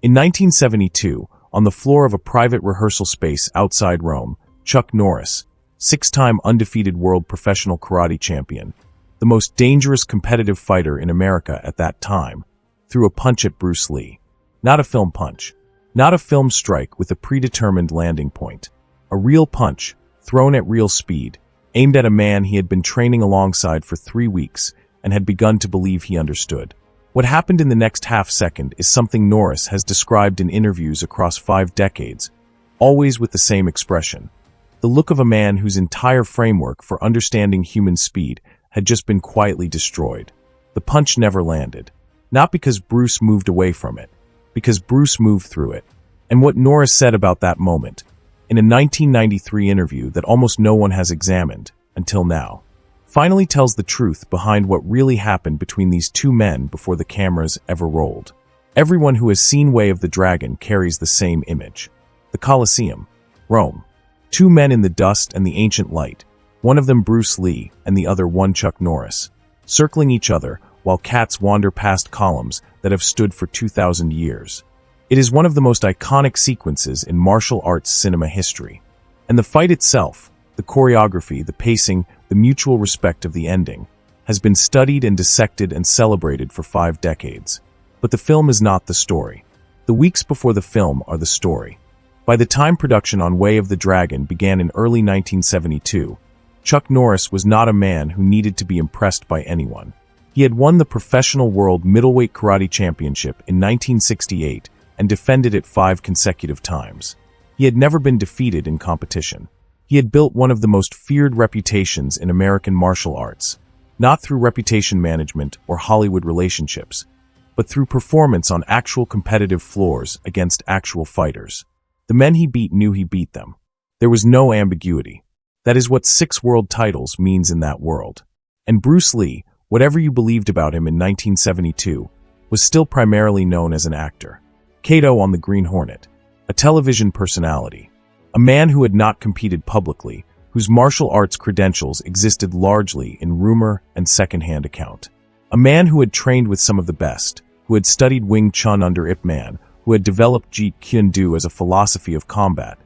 In 1972, on the floor of a private rehearsal space outside Rome, Chuck Norris, six-time undefeated world professional karate champion, the most dangerous competitive fighter in America at that time, threw a punch at Bruce Lee. Not a film punch. Not a film strike with a predetermined landing point. A real punch, thrown at real speed, aimed at a man he had been training alongside for 3 weeks and had begun to believe he understood. What happened in the next half-second is something Norris has described in interviews across 5 decades, always with the same expression. The look of a man whose entire framework for understanding human speed had just been quietly destroyed. The punch never landed. Not because Bruce moved away from it, because Bruce moved through it. And what Norris said about that moment, in a 1993 interview that almost no one has examined until now, finally tells the truth behind what really happened between these two men before the cameras ever rolled. Everyone who has seen Way of the Dragon carries the same image. The Colosseum, Rome. Two men in the dust and the ancient light, one of them Bruce Lee and the other one Chuck Norris, circling each other while cats wander past columns that have stood for 2,000 years. It is one of the most iconic sequences in martial arts cinema history. And the fight itself, the choreography, the pacing, the mutual respect of the ending, has been studied and dissected and celebrated for 5 decades. But the film is not the story. The weeks before the film are the story. By the time production on Way of the Dragon began in early 1972, Chuck Norris was not a man who needed to be impressed by anyone. He had won the Professional World Middleweight Karate Championship in 1968 and defended it 5 consecutive times. He had never been defeated in competition. He had built one of the most feared reputations in American martial arts, not through reputation management or Hollywood relationships, but through performance on actual competitive floors against actual fighters. The men he beat knew he beat them. There was no ambiguity. That is what 6 world titles means in that world. And Bruce Lee, whatever you believed about him in 1972, was still primarily known as an actor. Kato on the Green Hornet, a television personality, a man who had not competed publicly, whose martial arts credentials existed largely in rumor and second-hand account. A man who had trained with some of the best, who had studied Wing Chun under Ip Man, who had developed Jeet Kune as a philosophy of combat,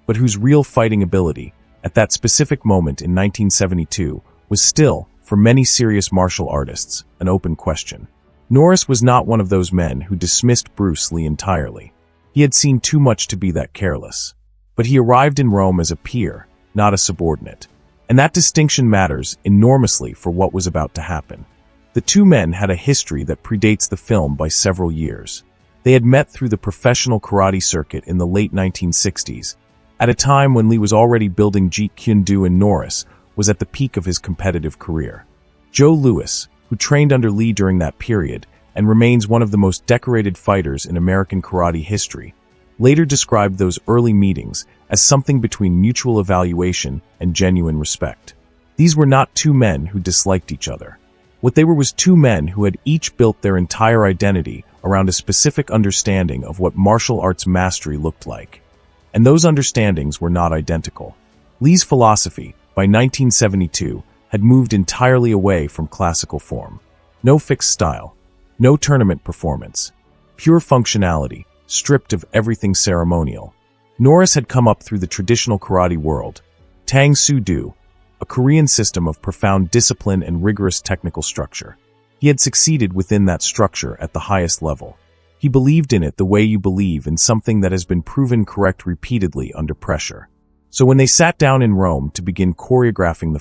but whose real fighting ability, at that specific moment in 1972, was still, for many serious martial artists, an open question. Norris was not one of those men who dismissed Bruce Lee entirely. He had seen too much to be that careless. But he arrived in Rome as a peer, not a subordinate. And that distinction matters enormously for what was about to happen. The two men had a history that predates the film by several years. They had met through the professional karate circuit in the late 1960s, at a time when Lee was already building Jeet Kune and Norris was at the peak of his competitive career. Joe Louis, who trained under Lee during that period and remains one of the most decorated fighters in American karate history, later described those early meetings as something between mutual evaluation and genuine respect. These were not two men who disliked each other. What they were was two men who had each built their entire identity around a specific understanding of what martial arts mastery looked like. And those understandings were not identical. Lee's philosophy, by 1972, had moved entirely away from classical form. No fixed style, no tournament performance, pure functionality, stripped of everything ceremonial. Norris had come up through the traditional karate world, Tang Soo Do, a Korean system of profound discipline and rigorous technical structure. He had succeeded within that structure at the highest level. He believed in it the way you believe in something that has been proven correct repeatedly under pressure. So when they sat down in Rome to begin choreographing the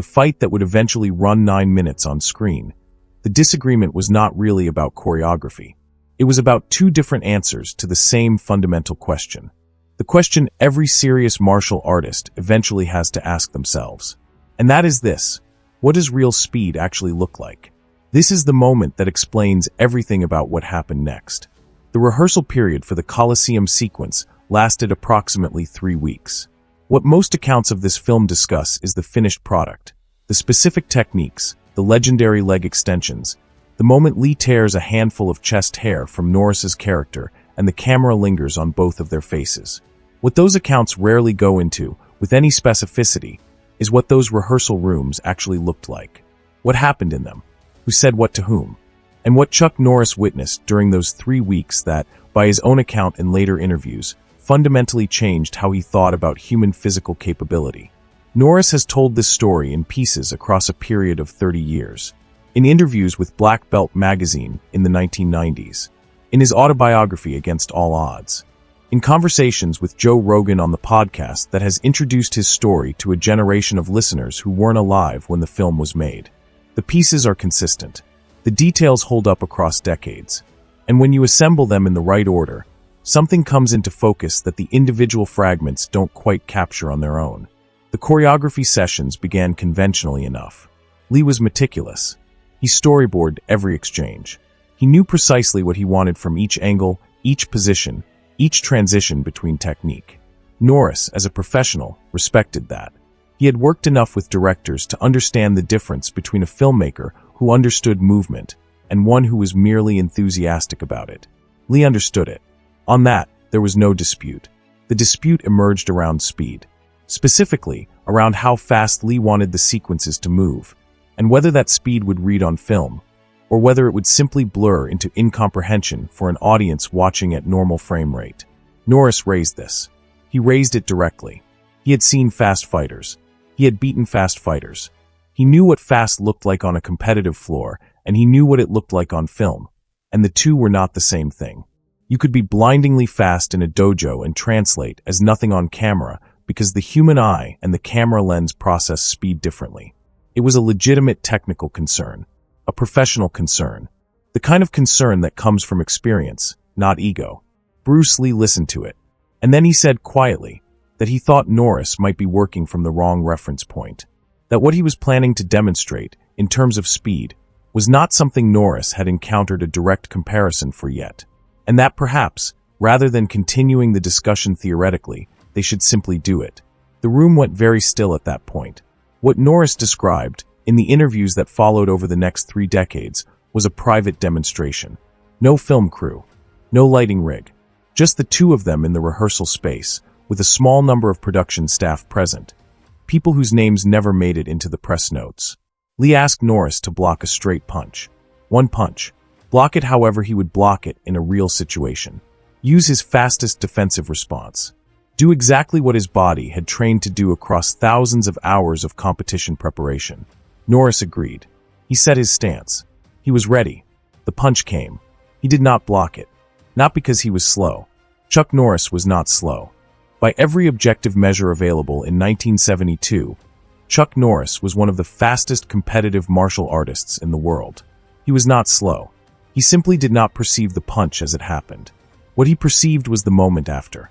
fight that would eventually run 9 minutes on screen, the disagreement was not really about choreography. It was about two different answers to the same fundamental question. The question every serious martial artist eventually has to ask themselves. And that is this: what does real speed actually look like? This is the moment that explains everything about what happened next. The rehearsal period for the Colosseum sequence lasted approximately 3 weeks. What most accounts of this film discuss is the finished product, the specific techniques, the legendary leg extensions, the moment Lee tears a handful of chest hair from Norris's character and the camera lingers on both of their faces. What those accounts rarely go into, with any specificity, is what those rehearsal rooms actually looked like. What happened in them? Who said what to whom? And what Chuck Norris witnessed during those 3 weeks that, by his own account in later interviews, fundamentally changed how he thought about human physical capability. Norris has told this story in pieces across a period of 30 years. In interviews with Black Belt magazine in the 1990s, in his autobiography Against All Odds, in conversations with Joe Rogan on the podcast that has introduced his story to a generation of listeners who weren't alive when the film was made. The pieces are consistent. The details hold up across decades. And when you assemble them in the right order, something comes into focus that the individual fragments don't quite capture on their own. The choreography sessions began conventionally enough. Lee was meticulous. He storyboarded every exchange. He knew precisely what he wanted from each angle, each position, each transition between technique. Norris, as a professional, respected that. He had worked enough with directors to understand the difference between a filmmaker who understood movement and one who was merely enthusiastic about it. Lee understood it. On that, there was no dispute. The dispute emerged around speed. Specifically, around how fast Lee wanted the sequences to move, and whether that speed would read on film, or whether it would simply blur into incomprehension for an audience watching at normal frame rate. Norris raised this. He raised it directly. He had seen fast fighters. He had beaten fast fighters. He knew what fast looked like on a competitive floor, and he knew what it looked like on film. And the two were not the same thing. You could be blindingly fast in a dojo and translate as nothing on camera because the human eye and the camera lens process speed differently. It was a legitimate technical concern, a professional concern, the kind of concern that comes from experience, not ego. Bruce Lee listened to it, and then he said quietly that he thought Norris might be working from the wrong reference point, that what he was planning to demonstrate, in terms of speed, was not something Norris had encountered a direct comparison for yet, and that perhaps, rather than continuing the discussion theoretically, they should simply do it. The room went very still at that point. What Norris described, in the interviews that followed over the next 3 decades, was a private demonstration. No film crew, no lighting rig, just the two of them in the rehearsal space, with a small number of production staff present, people whose names never made it into the press notes. Lee asked Norris to block a straight punch. One punch. Block it however he would block it in a real situation. Use his fastest defensive response. Do exactly what his body had trained to do across thousands of hours of competition preparation. Norris agreed. He set his stance. He was ready. The punch came. He did not block it. Not because he was slow. Chuck Norris was not slow. By every objective measure available in 1972, Chuck Norris was one of the fastest competitive martial artists in the world. He was not slow. He simply did not perceive the punch as it happened. What he perceived was the moment after.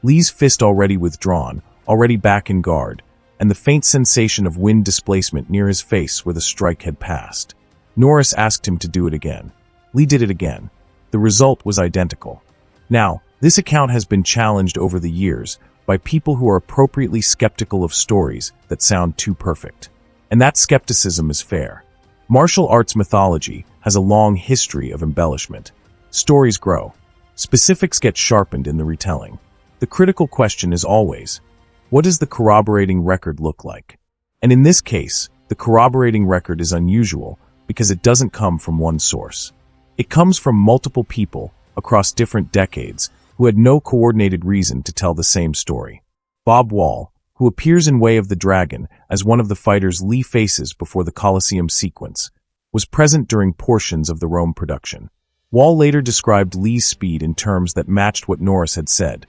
Lee's fist already withdrawn, already back in guard, and the faint sensation of wind displacement near his face where the strike had passed. Norris asked him to do it again. Lee did it again. The result was identical. Now, this account has been challenged over the years by people who are appropriately skeptical of stories that sound too perfect. And that skepticism is fair. Martial arts mythology has a long history of embellishment. Stories grow. Specifics get sharpened in the retelling. The critical question is always, what does the corroborating record look like? And in this case, the corroborating record is unusual because it doesn't come from one source. It comes from multiple people across different decades who had no coordinated reason to tell the same story. Bob Wall, who appears in Way of the Dragon as one of the fighters Lee faces before the Colosseum sequence, was present during portions of the Rome production. Wall later described Lee's speed in terms that matched what Norris had said,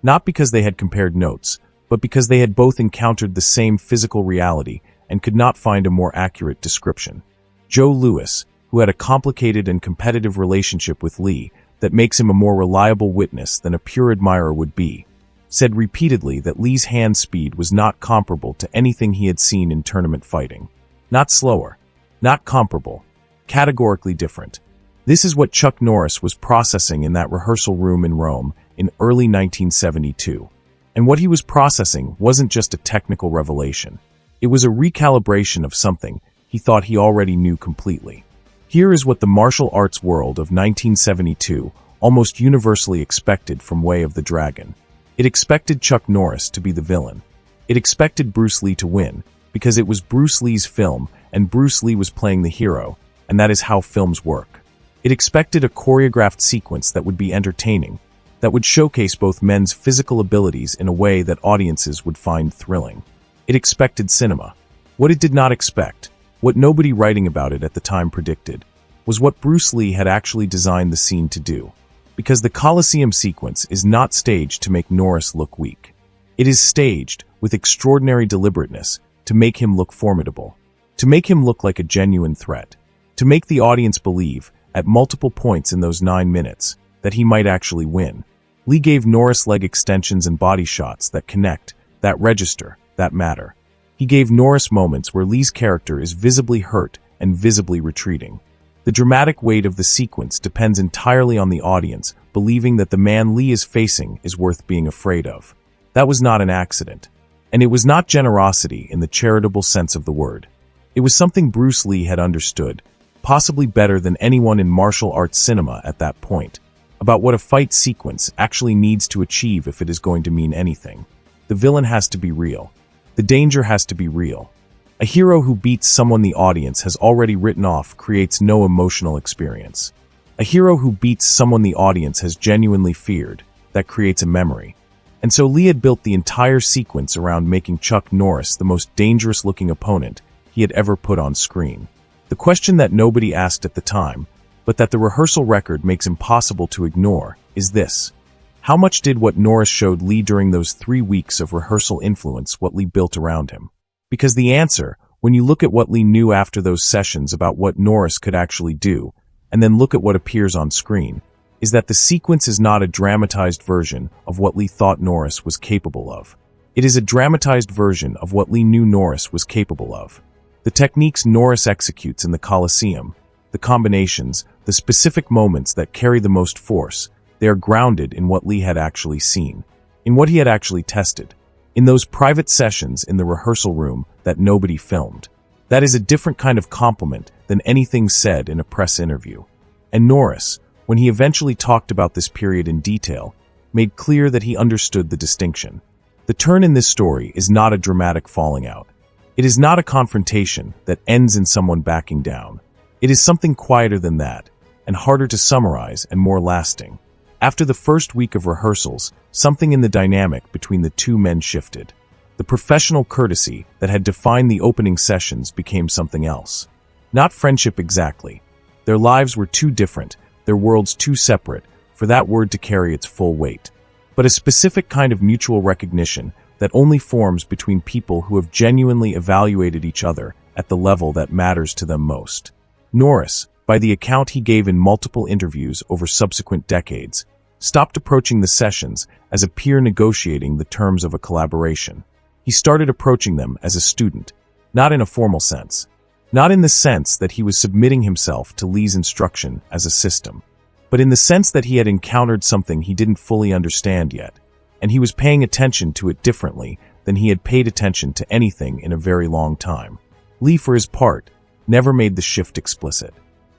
not because they had compared notes, but because they had both encountered the same physical reality and could not find a more accurate description. Joe Louis, who had a complicated and competitive relationship with Lee that makes him a more reliable witness than a pure admirer would be, said repeatedly that Lee's hand speed was not comparable to anything he had seen in tournament fighting. Not slower, not comparable, categorically different. This is what Chuck Norris was processing in that rehearsal room in Rome in early 1972. And what he was processing wasn't just a technical revelation. It was a recalibration of something he thought he already knew completely. Here is what the martial arts world of 1972 almost universally expected from Way of the Dragon. It expected Chuck Norris to be the villain. It expected Bruce Lee to win, because it was Bruce Lee's film and Bruce Lee was playing the hero, and that is how films work. It expected a choreographed sequence that would be entertaining, that would showcase both men's physical abilities in a way that audiences would find thrilling. It expected cinema. What it did not expect, what nobody writing about it at the time predicted, was what Bruce Lee had actually designed the scene to do. Because the Colosseum sequence is not staged to make Norris look weak. It is staged with extraordinary deliberateness to make him look formidable, to make him look like a genuine threat, to make the audience believe, at multiple points in those 9 minutes, that he might actually win. Lee gave Norris leg extensions and body shots that connect, that register, that matter. He gave Norris moments where Lee's character is visibly hurt and visibly retreating. The dramatic weight of the sequence depends entirely on the audience believing that the man Lee is facing is worth being afraid of. That was not an accident. And it was not generosity in the charitable sense of the word. It was something Bruce Lee had understood, possibly better than anyone in martial arts cinema at that point, about what a fight sequence actually needs to achieve if it is going to mean anything. The villain has to be real. The danger has to be real. A hero who beats someone the audience has already written off creates no emotional experience. A hero who beats someone the audience has genuinely feared, that creates a memory. And so Lee had built the entire sequence around making Chuck Norris the most dangerous-looking opponent he had ever put on screen. The question that nobody asked at the time, but that the rehearsal record makes impossible to ignore, is this. How much did what Norris showed Lee during those 3 weeks of rehearsal influence what Lee built around him? Because the answer, when you look at what Lee knew after those sessions about what Norris could actually do, and then look at what appears on screen, is that the sequence is not a dramatized version of what Lee thought Norris was capable of. It is a dramatized version of what Lee knew Norris was capable of. The techniques Norris executes in the Colosseum, the combinations, the specific moments that carry the most force, they are grounded in what Lee had actually seen, in what he had actually tested. In those private sessions in the rehearsal room that nobody filmed. That is a different kind of compliment than anything said in a press interview. And Norris, when he eventually talked about this period in detail, made clear that he understood the distinction. The turn in this story is not a dramatic falling out. It is not a confrontation that ends in someone backing down. It is something quieter than that, and harder to summarize and more lasting. After the first week of rehearsals, something in the dynamic between the two men shifted. The professional courtesy that had defined the opening sessions became something else. Not friendship exactly. Their lives were too different, their worlds too separate, for that word to carry its full weight. But a specific kind of mutual recognition that only forms between people who have genuinely evaluated each other at the level that matters to them most. Norris, by the account he gave in multiple interviews over subsequent decades, stopped approaching the sessions as a peer negotiating the terms of a collaboration. He started approaching them as a student, not in a formal sense, not in the sense that he was submitting himself to Lee's instruction as a system, but in the sense that he had encountered something he didn't fully understand yet, and he was paying attention to it differently than he had paid attention to anything in a very long time. Lee, for his part, never made the shift explicit.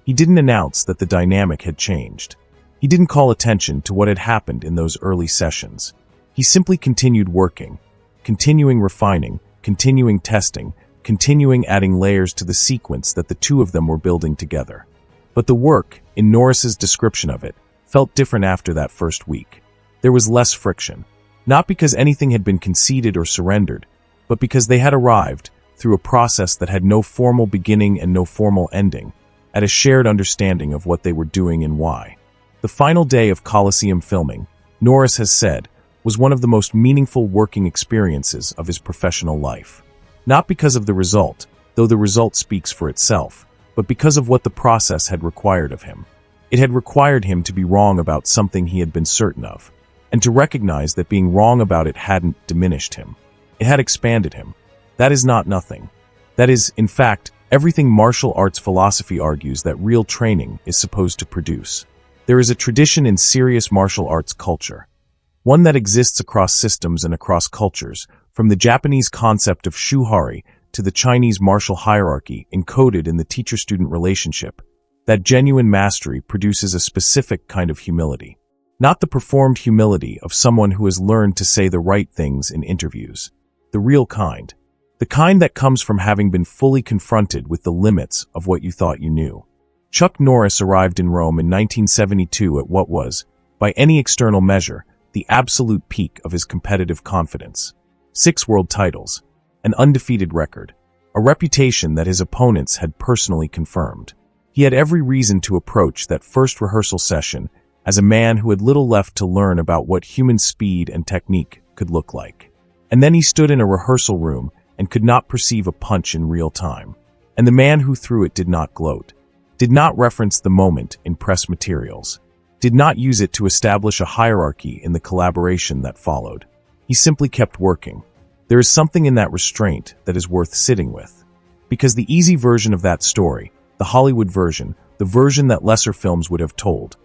He didn't announce that the dynamic had changed. He didn't call attention to what had happened in those early sessions. He simply continued working, continuing refining, continuing testing, continuing adding layers to the sequence that the two of them were building together. But the work, in Norris's description of it, felt different after that first week. There was less friction. Not because anything had been conceded or surrendered, but because they had arrived, through a process that had no formal beginning and no formal ending, at a shared understanding of what they were doing and why. The final day of Colosseum filming, Norris has said, was one of the most meaningful working experiences of his professional life. Not because of the result, though the result speaks for itself, but because of what the process had required of him. It had required him to be wrong about something he had been certain of, and to recognize that being wrong about it hadn't diminished him. It had expanded him. That is not nothing. That is, in fact, everything martial arts philosophy argues that real training is supposed to produce. There is a tradition in serious martial arts culture, one that exists across systems and across cultures, from the Japanese concept of shuhari to the Chinese martial hierarchy encoded in the teacher-student relationship, that genuine mastery produces a specific kind of humility. Not the performed humility of someone who has learned to say the right things in interviews. The real kind. The kind that comes from having been fully confronted with the limits of what you thought you knew. Chuck Norris arrived in Rome in 1972 at what was, by any external measure, the absolute peak of his competitive confidence. 6 world titles, an undefeated record, a reputation that his opponents had personally confirmed. He had every reason to approach that first rehearsal session as a man who had little left to learn about what human speed and technique could look like. And then he stood in a rehearsal room and could not perceive a punch in real time. And the man who threw it did not gloat, did not reference the moment in press materials, did not use it to establish a hierarchy in the collaboration that followed. He simply kept working. There is something in that restraint that is worth sitting with. Because the easy version of that story, the Hollywood version, the version that lesser films would have told,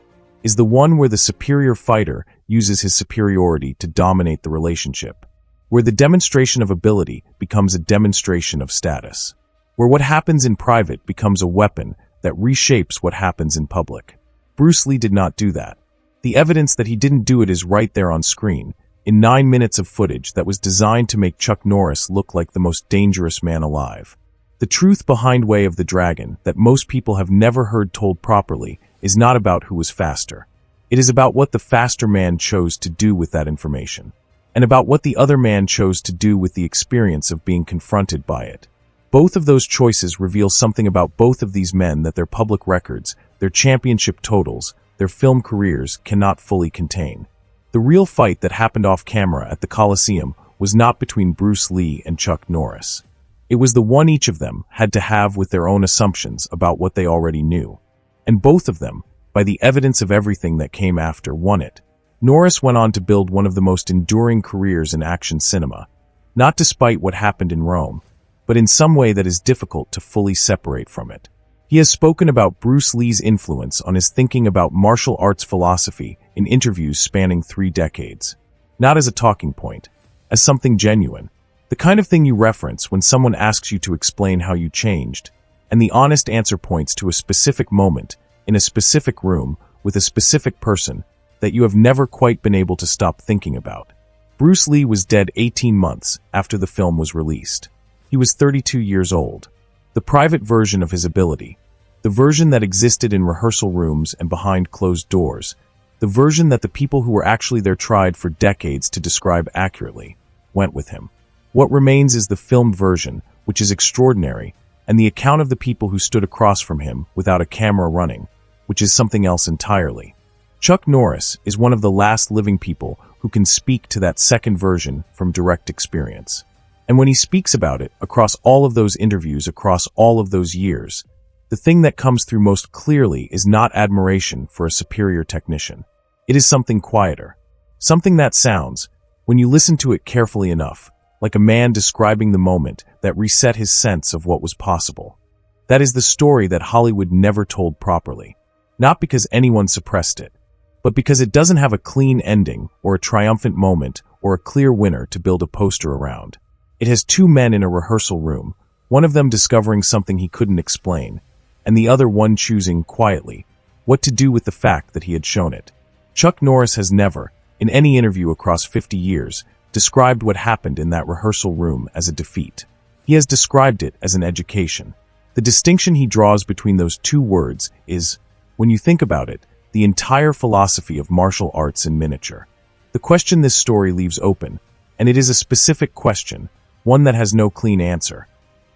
is the one where the superior fighter uses his superiority to dominate the relationship, where the demonstration of ability becomes a demonstration of status, where what happens in private becomes a weapon that reshapes what happens in public. Bruce Lee did not do that. The evidence that he didn't do it is right there on screen, in 9 minutes of footage that was designed to make Chuck Norris look like the most dangerous man alive. The truth behind Way of the Dragon that most people have never heard told properly is not about who was faster. It is about what the faster man chose to do with that information, and about what the other man chose to do with the experience of being confronted by it. Both of those choices reveal something about both of these men that their public records, their championship totals, their film careers cannot fully contain. The real fight that happened off camera at the Coliseum was not between Bruce Lee and Chuck Norris. It was the one each of them had to have with their own assumptions about what they already knew. And both of them, by the evidence of everything that came after, won it. Norris went on to build one of the most enduring careers in action cinema, not despite what happened in Rome, but in some way that is difficult to fully separate from it. He has spoken about Bruce Lee's influence on his thinking about martial arts philosophy in interviews spanning 3 decades. Not as a talking point, as something genuine. The kind of thing you reference when someone asks you to explain how you changed, and the honest answer points to a specific moment, in a specific room, with a specific person, that you have never quite been able to stop thinking about. Bruce Lee was dead 18 months after the film was released. He was 32 years old. The private version of his ability, the version that existed in rehearsal rooms and behind closed doors, the version that the people who were actually there tried for decades to describe accurately, went with him. What remains is the filmed version, which is extraordinary, and the account of the people who stood across from him without a camera running, which is something else entirely. Chuck Norris is one of the last living people who can speak to that second version from direct experience. And when he speaks about it across all of those interviews, across all of those years, the thing that comes through most clearly is not admiration for a superior technician. It is something quieter. Something that sounds, when you listen to it carefully enough, like a man describing the moment that reset his sense of what was possible. That is the story that Hollywood never told properly. Not because anyone suppressed it, but because it doesn't have a clean ending or a triumphant moment or a clear winner to build a poster around. It has 2 men in a rehearsal room, one of them discovering something he couldn't explain, and the other one choosing, quietly, what to do with the fact that he had shown it. Chuck Norris has never, in any interview across 50 years, described what happened in that rehearsal room as a defeat. He has described it as an education. The distinction he draws between those 2 words is, when you think about it, the entire philosophy of martial arts in miniature. The question this story leaves open, and it is a specific question, one that has no clean answer,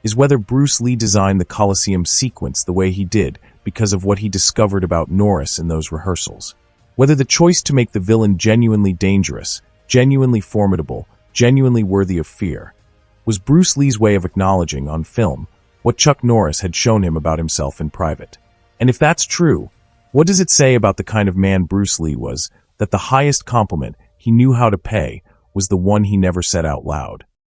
is whether Bruce Lee designed the Coliseum sequence the way he did because of what he discovered about Norris in those rehearsals. Whether the choice to make the villain genuinely dangerous, genuinely formidable, genuinely worthy of fear, was Bruce Lee's way of acknowledging on film what Chuck Norris had shown him about himself in private. And if that's true, what does it say about the kind of man Bruce Lee was, that the highest compliment he knew how to pay was the one he never said out loud?